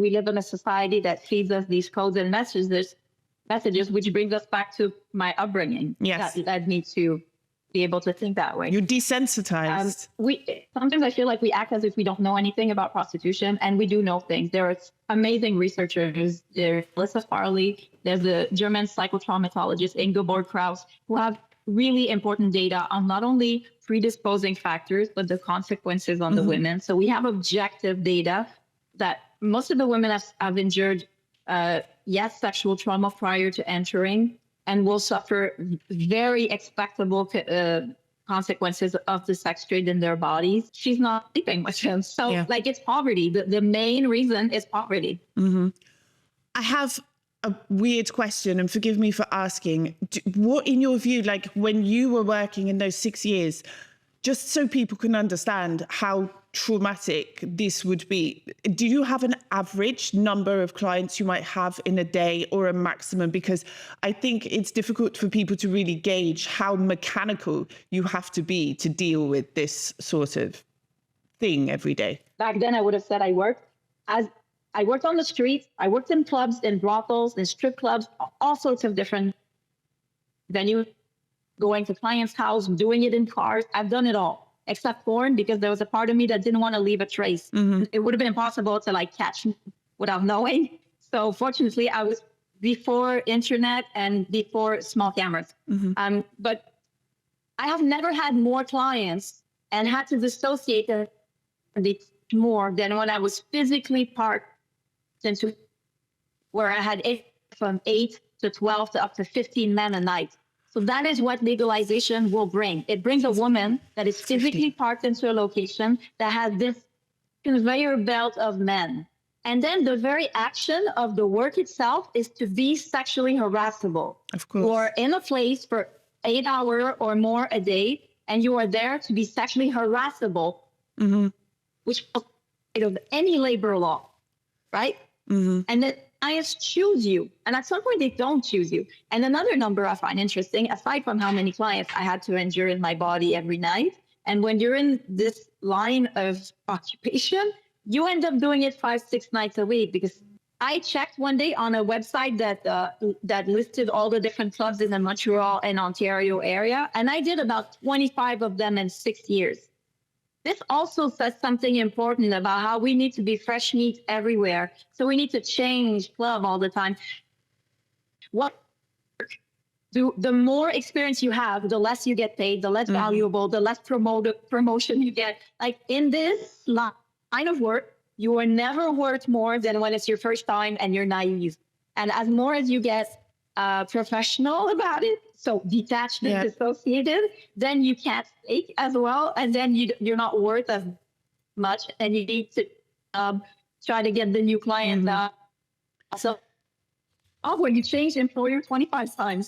we live in a society that feeds us these codes and messages, which brings us back to my upbringing. Yes. That led me to be able to think that way. You're desensitized. Sometimes I feel like we act as if we don't know anything about prostitution, and we do know things. There are amazing researchers. There's Melissa Farley. There's the German psychotraumatologist Ingeborg Kraus, who have really important data on not only predisposing factors, but the consequences on the women. So we have objective data that most of the women have endured, sexual trauma prior to entering, and will suffer very expectable consequences of the sex trade in their bodies. She's not sleeping with him. So it's poverty. The main reason is poverty. I have a weird question, and forgive me for asking. What, in your view, like when you were working in those 6 years, just so people can understand how traumatic this would be, do you have an average number of clients you might have in a day, or a maximum? Because I think it's difficult for people to really gauge how mechanical you have to be to deal with this sort of thing every day. Back then, I would have said I worked on the streets. I worked in clubs, in brothels, in strip clubs, all sorts of different venues, going to clients' house, doing it in cars. I've done it all, except porn, because there was a part of me that didn't want to leave a trace. It would have been impossible to catch without knowing. So fortunately, I was before internet and before small cameras. But I have never had more clients and had to dissociate more than when I was physically parked into, where I had from 8 to 12 to up to 15 men a night. So that is what legalization will bring. It brings a woman that is physically parked into a location that has this conveyor belt of men. And then the very action of the work itself is to be sexually harassable. Of course. You are in a place for 8 hours or more a day, and you are there to be sexually harassable, which is any labor law, right? And then clients choose you, and at some point they don't choose you. And another number I find interesting, aside from how many clients I had to endure in my body every night, and when you're in this line of occupation, you end up doing it 5-6 nights a week. Because I checked one day on a website that listed all the different clubs in the Montreal and Ontario area, and I did about 25 of them in 6 years. This also says something important about how we need to be fresh meat everywhere. So we need to change club all the time. The more experience you have, the less you get paid, the less valuable, the less promotion you get. Like in this line of work, you are never worth more than when it's your first time and you're naive. And as more as you get professional about it, so detached and dissociated, then you can't fake as well, and then you're not worth as much, and you need to try to get the new client. So when you change employer 25 times,